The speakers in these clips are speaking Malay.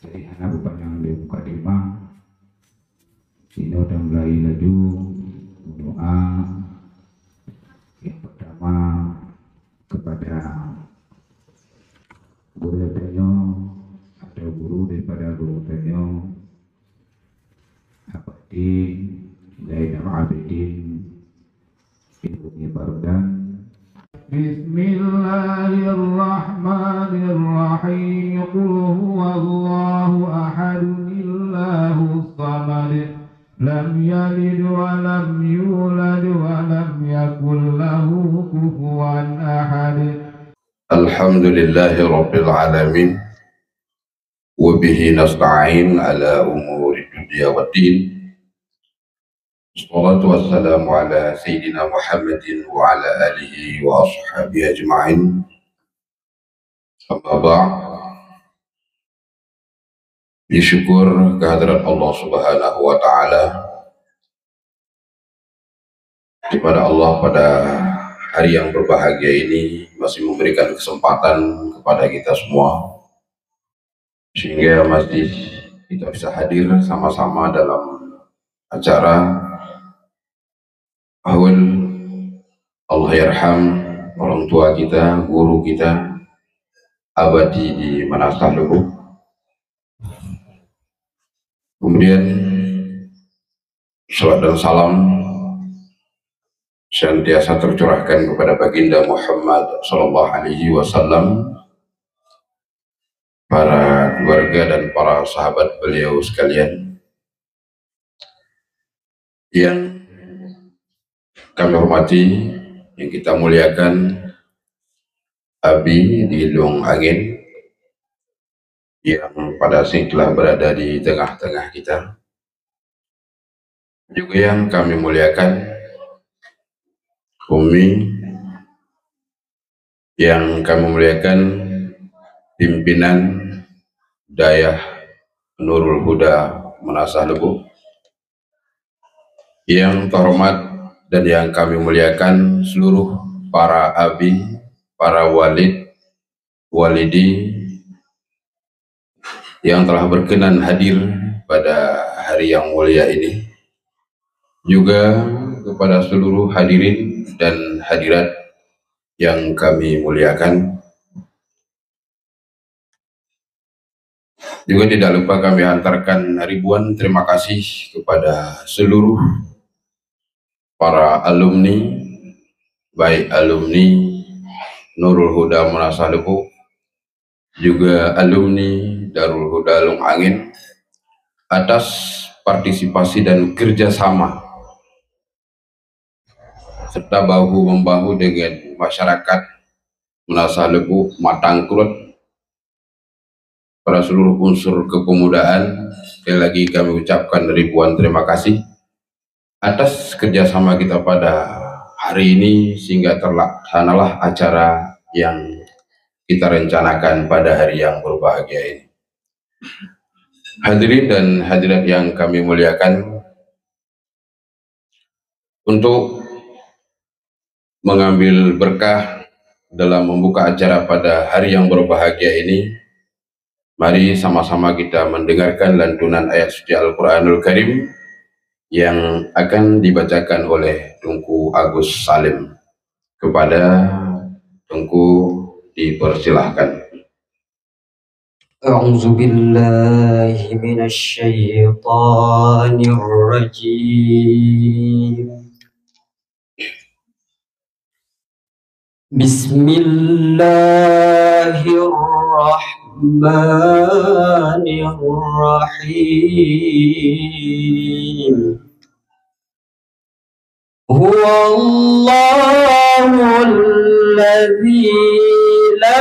Jadi anak berpanjang di muka lima ini udah mulai laju doa yang pertama kepada guru tenyo atau guru daripada guru tenyo Abidin Zainal Abidin Ibnu Barudan. Bismillahirrahmanirrahim. Qul huwallahu ahad Allahus samad lam yalid wa lam yulad wa lam yakul lahu kufuwan ahad. Alhamdulillahi rabbil alamin wa bihi nasta'in ala umuri dunya waddin. Wassalatu wassalamu ala sayyidina Muhammadin wa ala alihi wa ashabihi ajma'in. Amma ba'd. Disyukur kehadirat Allah Subhanahu wa taala, di mana Allah pada hari yang berbahagia ini masih memberikan kesempatan kepada kita semua sehingga masih kita bisa hadir sama-sama dalam acara Ahwal Allah yarham orang tua kita, guru kita abadi di Manasah Lubuk. Kemudian salat dan salam senantiasa tercurahkan kepada baginda Muhammad sallallahu alaihi wasallam, para keluarga dan para sahabat beliau sekalian yang kami hormati, yang kita muliakan. Abi di Lung Angin yang pada sini telah berada di tengah-tengah kita, juga yang kami muliakan Umi, yang kami muliakan pimpinan Dayah Nurul Huda Manasah Lubuk, yang terhormat dan yang kami muliakan seluruh para abi, para walid, walidi yang telah berkenan hadir pada hari yang mulia ini, juga kepada seluruh hadirin dan hadirat yang kami muliakan. Juga tidak lupa kami hantarkan ribuan terima kasih kepada seluruh para alumni, baik alumni Nurul Huda Manasah Lubuk, juga alumni Darul Huda Lung Angin, atas partisipasi dan kerjasama serta bahu-membahu dengan masyarakat Manasah Lubuk, Matangkrut, para seluruh unsur kepemudaan. Sekali lagi kami ucapkan ribuan terima kasih atas kerjasama kita pada hari ini sehingga terlaksanalah acara yang kita rencanakan pada hari yang berbahagia ini. Hadirin dan hadirat yang kami muliakan, untuk mengambil berkah dalam membuka acara pada hari yang berbahagia ini, mari sama-sama kita mendengarkan lantunan ayat suci Al-Quranul Karim yang akan dibacakan oleh Tungku Agus Salim. Kepada Tungku dipersilahkan. A'udzu billahi minasy syaithanir rajim. Bismillahirrahmanirrahim. Huwallahul ladzi la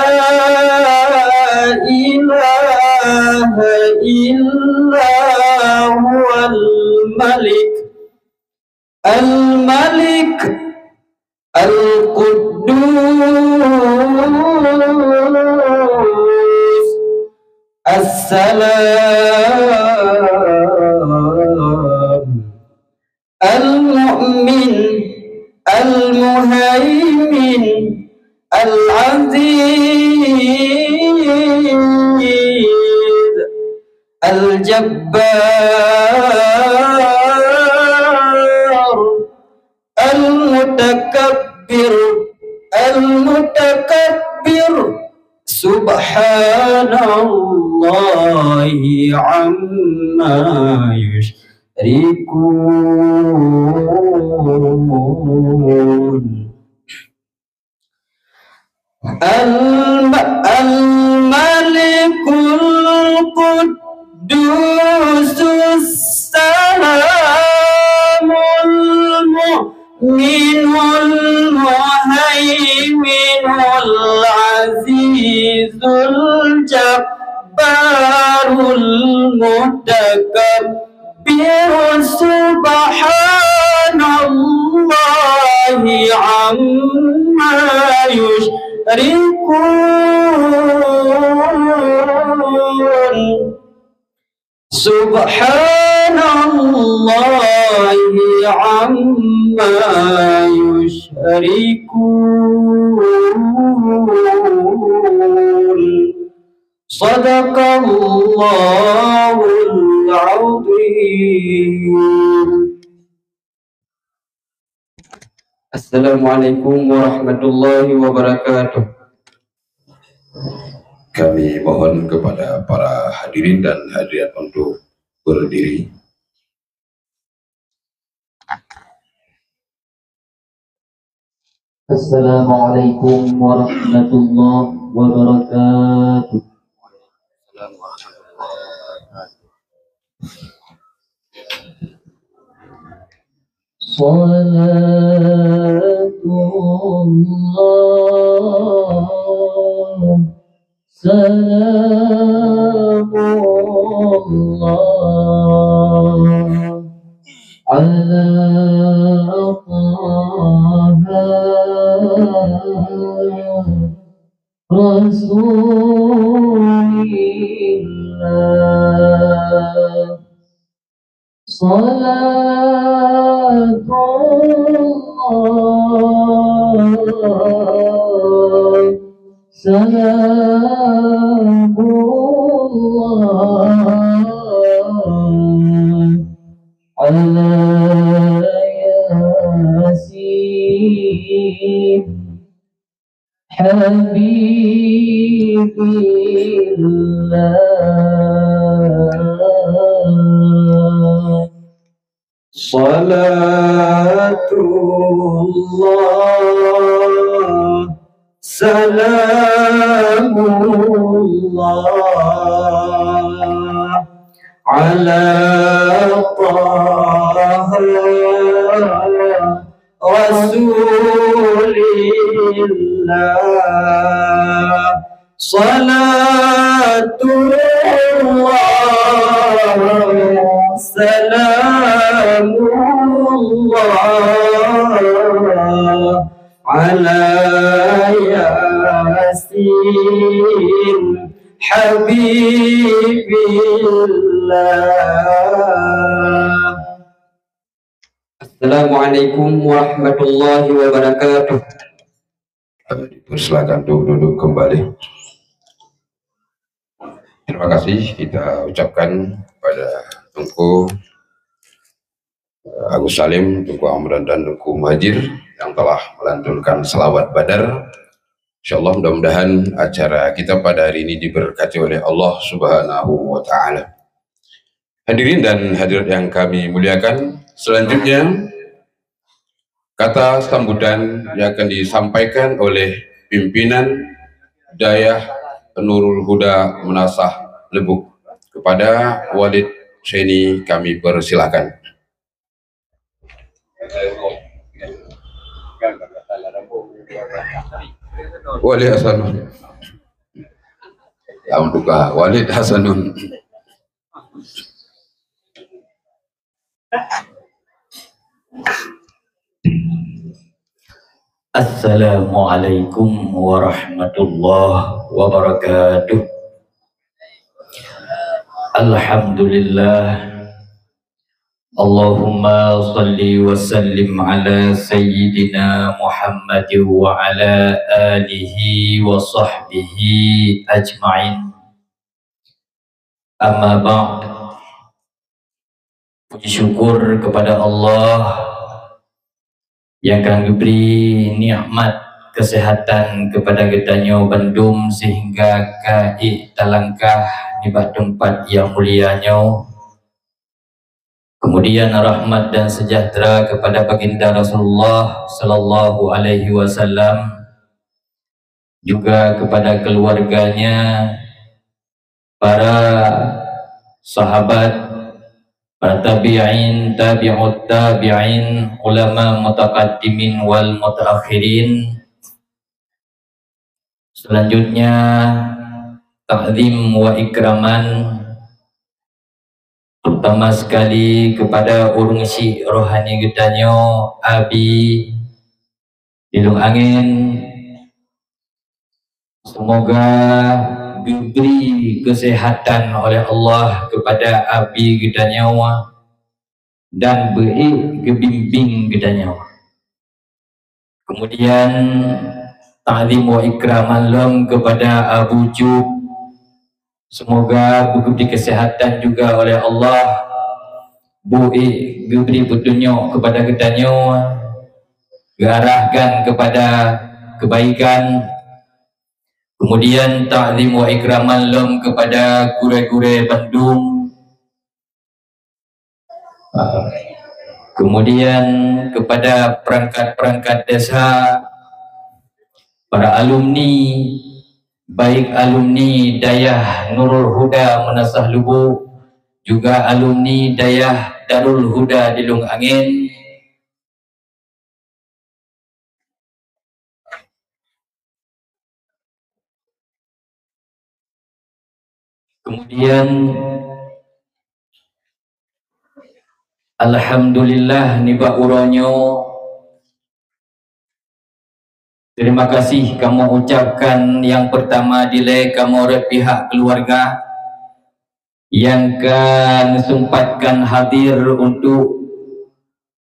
ilaha illa huwal malik al-malik al-quddus as-salam al-mu'min al-muhaimin al-aziz الجبار المتكبر سبحان الله عما يشركون الملك القدوس السلام المؤمن المهيمن العزيز الجبار المتكبر سبحان الله عما يشركون سبحان الله عما يشركون صدق الله العظيم. Assalamualaikum warahmatullahi wabarakatuh. Kami mohon kepada para hadirin dan hadirat untuk berdiri. Assalamualaikum warahmatullahi wabarakatuh. Salatullah salamullah ala Rasulillah. Salatullah salamullah ala Yasin Habibillah. Salatullah salamullah ala Taha Rasulillah. Salatullah salamullah ala Yasin Habibillah. Assalamualaikum warahmatullahi wabarakatuh. Silakan duduk kembali. Terima kasih kita ucapkan kepada Tunku Agus Salim, Tunku Amran dan Tunku Muhajir yang telah melantunkan selawat Badar. Insyaallah mudah-mudahan acara kita pada hari ini diberkati oleh Allah Subhanahu wa taala. Hadirin dan hadirat yang kami muliakan, selanjutnya kata sambutan yang akan disampaikan oleh pimpinan Dayah Nurul Huda Menasah Lebuk. Kepada Walid Husaini kami persilakan. Walid Hasanun. Ya untuk Walid Hasanun. Assalamualaikum warahmatullahi wabarakatuh. Alhamdulillah. Allahumma salli wa sallim ala sayyidina Muhammad wa ala alihi wa sahbihi ajma'in. Amma ba'd. Puji syukur kepada Allah yang akan diberi nikmat kesehatan kepada getanyo Bandung sehingga kai talangkah di tempat yang mulianya. Kemudian rahmat dan sejahtera kepada baginda Rasulullah sallallahu alaihi wasallam, juga kepada keluarganya, para sahabat, para tabi'in, tabi'ut tabi'in, ulama mutaqaddimin wal mutaakhirin. Selanjutnya ta'zim wa ikraman terutama sekali kepada urung si rohani getanyo Abi Dilung Angin. Semoga diberi kesehatan oleh Allah kepada Abi kita nyawa dan beri kebimbing kita nyawa. Kemudian ta'zim wa ikraman lom kepada Abu Jub. Semoga diberi kesehatan juga oleh Allah, diberi petunjuk kepada kita nyawa, diarahkan kepada kebaikan. Kemudian ta'zim wa ikraman lom kepada gure-gure Bandung. Kemudian kepada perangkat-perangkat desa, para alumni, baik alumni Dayah Nurul Huda Menasah Lubuk, juga alumni Dayah Darul Huda Dilung Angin. Kemudian alhamdulillah niba uronyo, terima kasih kamu ucapkan yang pertama dile kamu oleh pihak keluarga yang kan sempatkan hadir untuk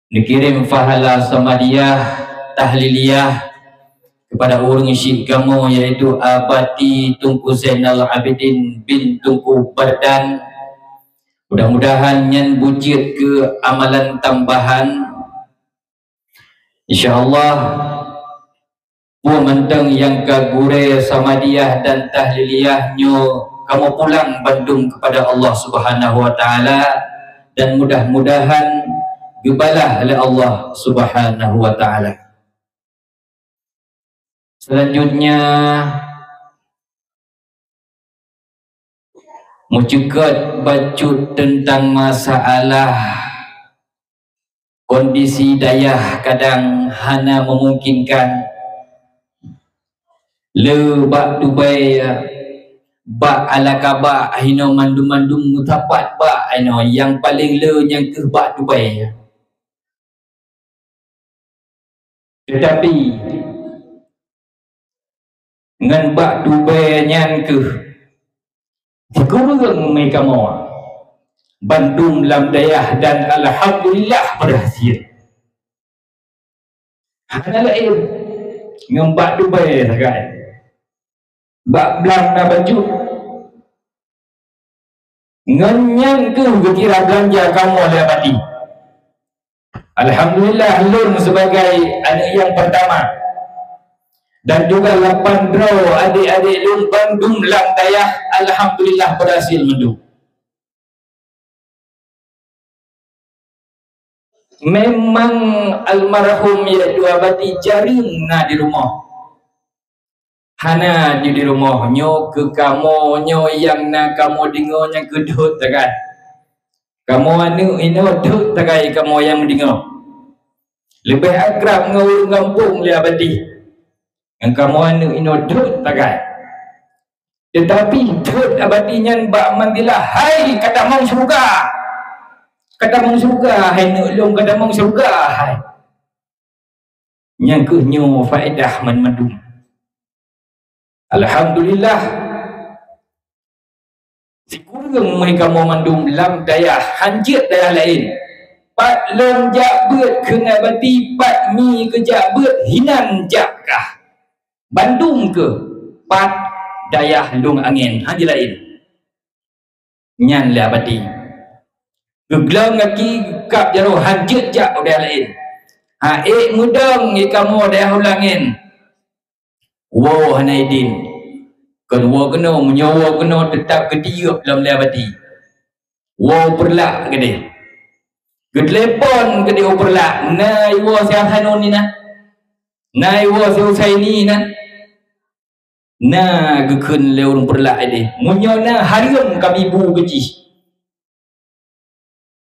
dikirim fahala samadiyah tahliliyah kepada urung syekh kamu, yaitu Abati Tunku Zainal Abidin bin Tunku Bardan. Mudah-mudahan yang bujit ke amalan tambahan, insyaallah menteng yang kagure samadiyah dan tahliliyah nyo kamu pulang Bandung kepada Allah Subhanahu wa taala, dan mudah-mudahan dibalah oleh Allah Subhanahu wa taala. Selanjutnya mucukat bacut tentang masalah kondisi dayah kadang hana memungkinkan le bak Dubai bak ala kabak hino mandum-mandum mutapat bak hino yang paling le yang ke bak Dubai. Tetapi ngan bak Dubai nyan ke kurang mereka mau Bandung lam dayah, dan alhamdulillah berhasil. Hana lain ngan bak Dubai sakai bak belang na baju ngan nyan ke kira belanja kamu oleh abadi. Alhamdulillah lun sebagai anak yang pertama, dan juga 8 draw adik-adik lum Bandung lam dayah alhamdulillah berhasil mendu. Memang almarhum yaitu abadi jaring na di rumah, hana di rumah nyo ke kamu nyo yang na kamu dengar yang kedut kan kamu anu ino dut takai kamu yang dengar lebih akrab ngurung kampung le abadi yang kamu anu ino dut takai. Tetapi dut abadinya bak mandilah hai kata mong surga, kata mong surga hai nulung kata mong surga hai yang kenyo faedah mandum. Alhamdulillah si kurang mereka mau mandum lam dayah hanjit dayah lain pat long jak beut kena bati pat mi ke jak beut hinan jakkah Bandung ke pat dayah Lung Angin haji lain. nyan le abadi geglang ngaki kap jaro hanjut jak udah lain mudang kamu dah ulangin wo hanaidin kan wo kena menyawa kena tetap ketiup dalam le abadi wo perlak gede gedlepon gede wo perlak nai wo siang hanun ni nah nai wo siang usai ni nah na gekun le urung perlak ide munyo na harium kami bu geji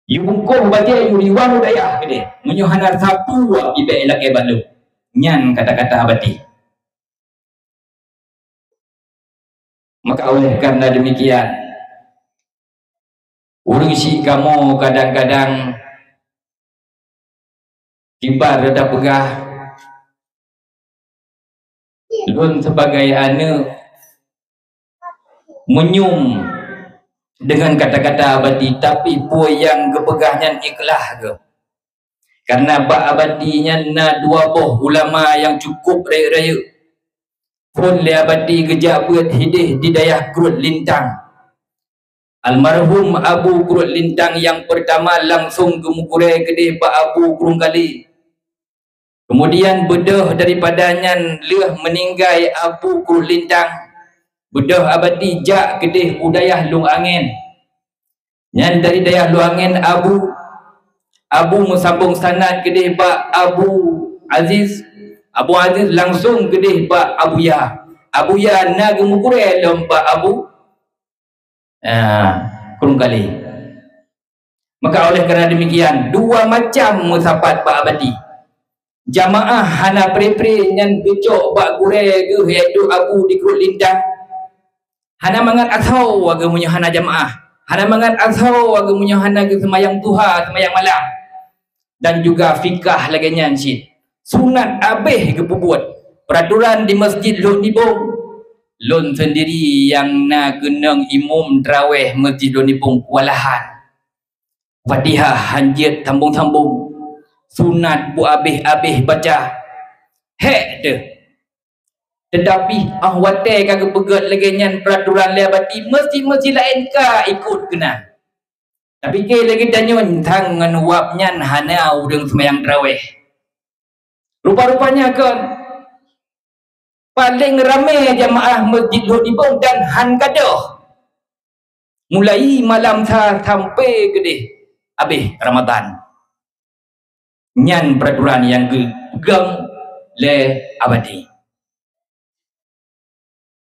yu bungko baca yu riwan daya gede munyo hanar sapu ibe elak balu nyan kata-kata abadi. Maka oleh karena demikian urung si kamu kadang-kadang kibar rada pegah lun sebagai ane menyum dengan kata-kata abadi tapi po yang kepegahnya ikhlas ke karena bak abadinya na dua boh ulama yang cukup raya-raya pun le abadi gejak buat hidih di dayah Kurut Lintang almarhum Abu Kurut Lintang yang pertama langsung gemukure kedih bak Abu Kurung Kali kemudian bedah daripadanya leh meninggai Abu Kurut Lintang bedah abadi jak kedih udayah Lung Angin yang dari dayah Lung Angin Abu musambung sanad kedih bak Abu Aziz langsung kedih bak Abu Ya na gemukure lomba Abu Kurung Kali. Maka oleh kerana demikian dua macam musapat bak abadi jamaah hana pre-pre yang gecok bak gure ke iaitu Abu di Kurut Lintang hana mangat asau waga munyo hana jamaah hana mangat asau waga munyo hana ke semayang duha semayang malam dan juga fikah lagi nyansit sunat abih ke buat peraturan di masjid Lun Nibong Lun sendiri yang na genang imam terawih masjid Lun Nibong kualahan Fatihah hanjit sambung-sambung sunat bu abih-abih baca hek deh tetapi watai kagak pegat lagi nyan peraturan le abadi mesti lain ka ikut kena tapi ke lagi tanyon tang ngan wap nyan hana udang semayang terawih rupa-rupanya kan paling ramai jamaah masjid Lun Nibong dan han kadah mulai malam sampai gede habis Ramadan nyan peraturan yang gegam le abadi.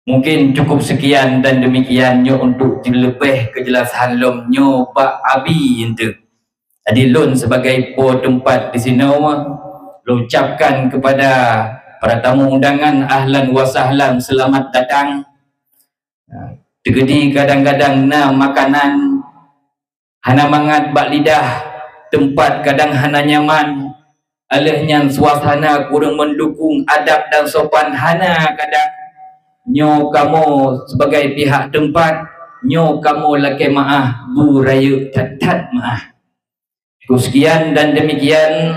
Mungkin cukup sekian dan demikiannya untuk lebih kejelasan lomnyo Pak Abi itu. Jadi Lun sebagai po tempat di sini ucapkan kepada para tamu undangan ahlan wa sahlan selamat datang. Tegedi kadang-kadang na makanan hana mangat bak lidah tempat kadang hana nyaman alehnya suasana kurang mendukung adab dan sopan hana kadang nyo kamu sebagai pihak tempat nyo kamu laki maah buraya tatat maah. Sekian dan demikian.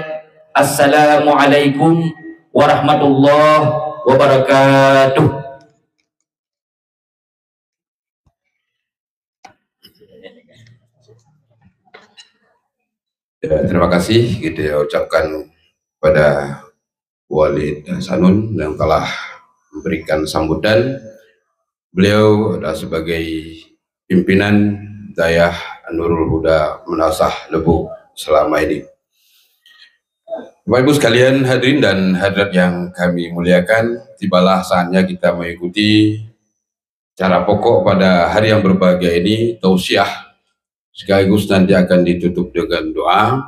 Assalamualaikum warahmatullahi wabarakatuh. Terima kasih kita ucapkan pada Walid Hasanun yang telah memberikan sambutan. Beliau adalah sebagai pimpinan Dayah Nurul Huda Menasah Lebu selama ini. Bapak Ibu sekalian hadirin dan hadirat yang kami muliakan, tibalah saatnya kita mengikuti cara pokok pada hari yang berbahagia ini, tausiah, sekaligus nanti akan ditutup dengan doa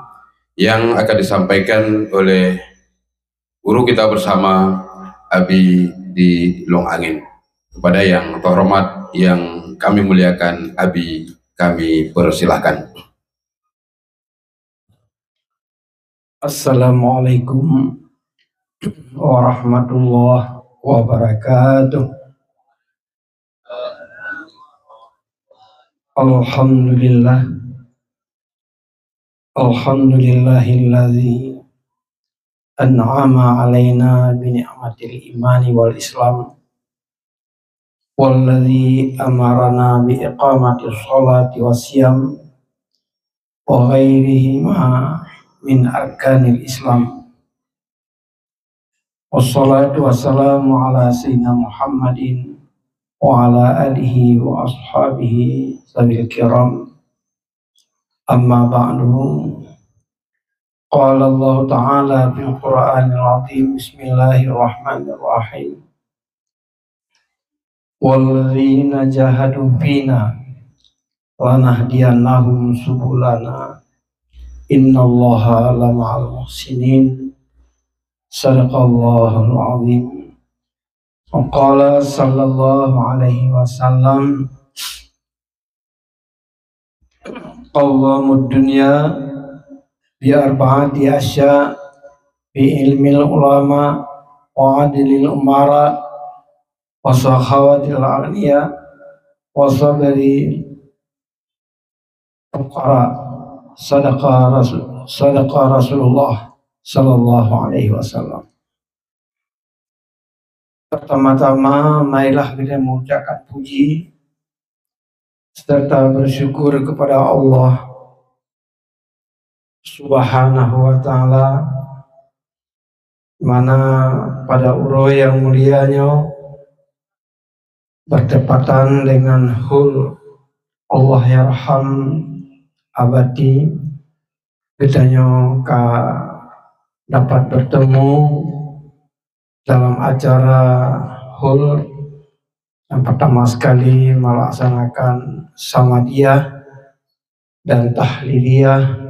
yang akan disampaikan oleh guru kita bersama Abi di Lung Angin. Kepada yang terhormat yang kami muliakan, Abi kami persilahkan. Assalamualaikum warahmatullahi wabarakatuh. Alhamdulillah, alhamdulillahilladzi an'ama alaina bi ni'matil imani wal islam والذي أمرنا بإقامة الصلاة والصيام وغيرهما من أركان الإسلام. والصلاة والسلام على سيدنا محمد وعلى آله وأصحابه ذوي الكرام. أما بعد، قال الله تعالى في القرآن العظيم: بسم الله الرحمن الرحيم. والذين جاهدوا فينا لنهدينهم سبلنا إن الله لمع المحسنين. صدق الله العظيم. وقال صلى الله عليه وسلم: قوام الدنيا بأربعة أشياء: بعلم العلماء وعدل الأمراء وسخاوة الأغنياء وصبر الفقراء. صدق Rasulullah sallallahu alaihi wasallam. Pertama-tama marilah kita mengucapkan puji serta bersyukur kepada Allah Subhanahu wa ta'ala, mana pada urut yang mulianya bertepatan dengan hul Allah yarham abadi, kitanya dapat bertemu dalam acara hul yang pertama sekali melaksanakan samadiyah dan tahliliyah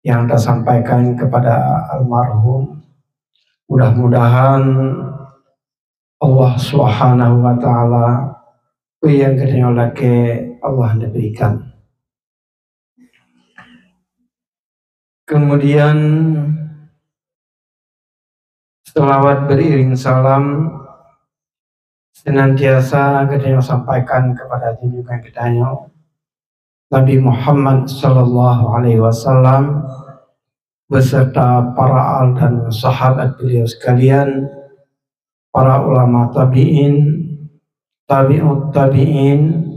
yang disampaikan kepada almarhum. Mudah-mudahan Allah Subhanahu wa ta'ala yang kedua lagi Allah diberikan. Kemudian selawat beriring salam senantiasa kita sampaikan kepada junjungan kita Nabi Muhammad sallallahu alaihi wasallam beserta para al dan sahabat beliau sekalian, para ulama tabi'in, tabi'ut tabi'in,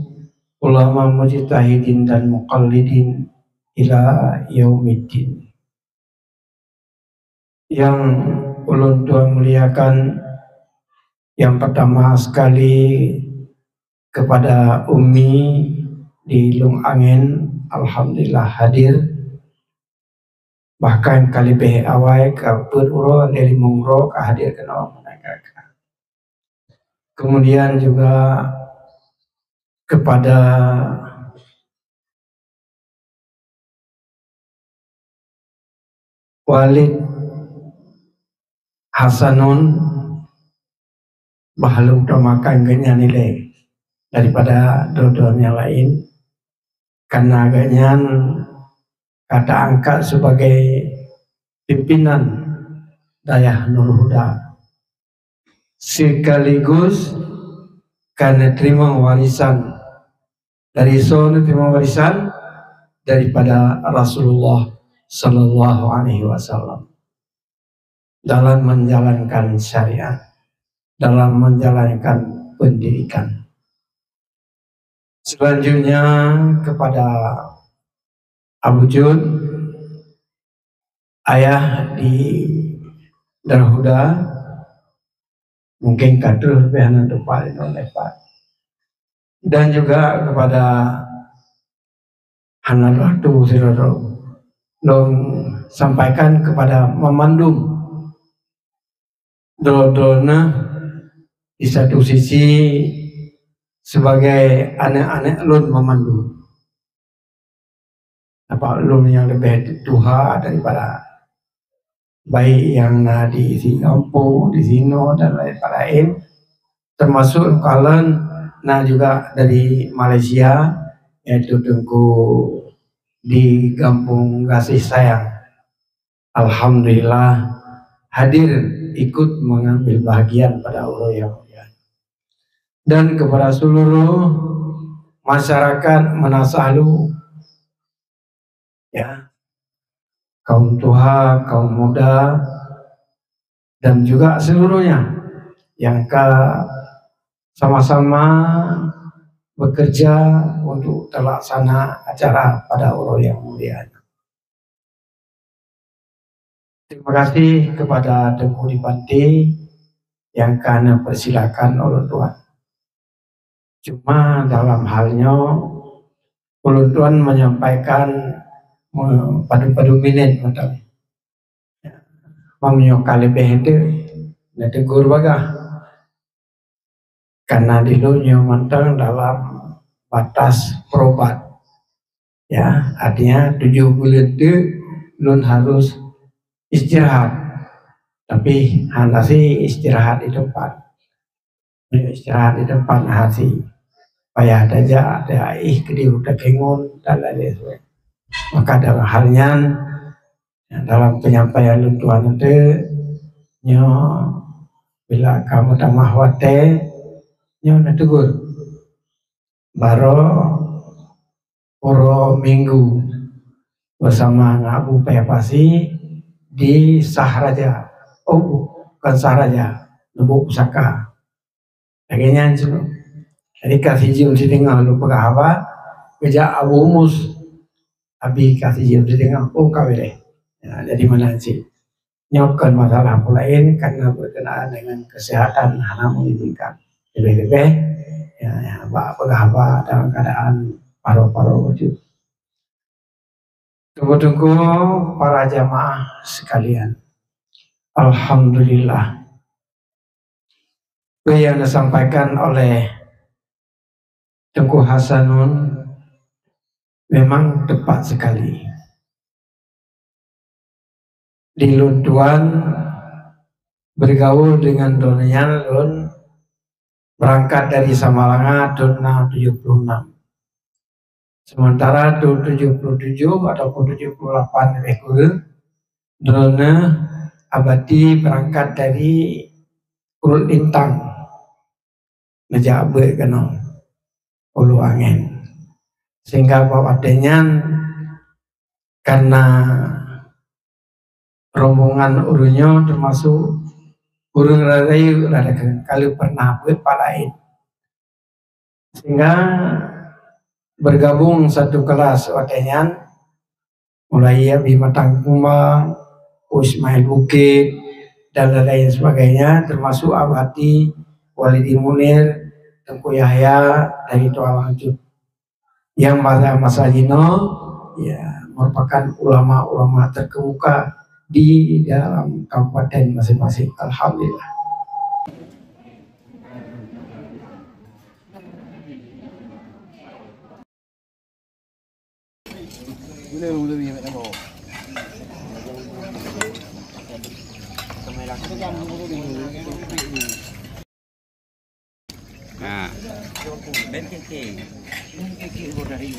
ulama mujtahidin dan muqallidin ila yaumiddin. Yang ulun tuan muliakan, yang pertama sekali kepada Umi di Lung Angin, alhamdulillah hadir. Bahkan kali be awai ke beruro dari mungro ke hadir ke nawang menegakkan. Kemudian juga kepada Walid Hasanun, bahalung makan ganya nilai daripada dua-duanya lain, karena agaknya kata angkat sebagai pimpinan Dayah Nur Huda, sekaligus karena terima warisan dari terima warisan daripada Rasulullah sallallahu alaihi wasallam dalam menjalankan syariat, dalam menjalankan pendidikan. Selanjutnya kepada Abu Jud, ayah di Darhuda, mungkin kader behanan depan itu lepas, dan juga kepada Hanan Ratu Sirodo dong sampaikan kepada memandum dodona di satu sisi sebagai anak-anak lun memandu, apa lun yang lebih tua daripada baik yang di kampung, di Sino dan lain-lain, termasuk kalian juga dari Malaysia, yaitu Tengku di Kampung Kasih Sayang. Alhamdulillah hadir ikut mengambil bahagian pada Allah yang mulia. Dan kepada seluruh masyarakat Manasahlu, ya, kaum tua, kaum muda, dan juga seluruhnya yang sama-sama bekerja untuk terlaksana acara pada Uro yang mulia. Terima kasih kepada Tengku Dipante yang karena persilakan ulun tuan. Cuma dalam halnya ulun tuan menyampaikan padu-padu minit macam menyokal lebih itu netegur bagah karena dilunya mantang dalam batas perobat ya, artinya 7 bulan itu ulun harus istirahat, tapi hanasi istirahat di tempat hasi payah aja ada udah kengon dan lain sebagainya. Maka dalam halnya dalam penyampaian luntuan itu bila kamu tamah wate netegur baru Uro minggu bersama Abu Payapasi di Sahraja, bukan Sahraja, Lubuk Pusaka. Akhirnya jadi kasih jiwa di tengah lupa apa, kerja Abu Mus, Abi kasih jiwa di tengah, kawin ya, jadi mana sih? Nyokan masalah lain karena berkenaan dengan kesehatan anak mengizinkan lebih-lebih ya apa dalam keadaan paru-paru wujud. Tunggu-tunggu para jamaah sekalian. Alhamdulillah. Apa yang disampaikan oleh Tengku Hasanun memang tepat sekali. Di luntuan bergaul dengan Donyan Lun berangkat dari Samalanga tahun 76. Sementara tahun 77 ataupun 78 lebih kurang Drone Abadi berangkat dari Urut Lintang Nejabe kena Ulu Angin, sehingga bawatannya karena rombongan urunya termasuk urung rayu rada kali pernah buat palain, sehingga bergabung satu kelas watanyan mulai Bima Tangkumbang, Ismail Bukit dan lain sebagainya, termasuk Abadi, Walidi Munir, Tengku Yahya dari Tua Lanjut yang pada masa Jino ya merupakan ulama-ulama terkemuka di dalam kabupaten masing-masing. Alhamdulillah. Nah, ben keke dari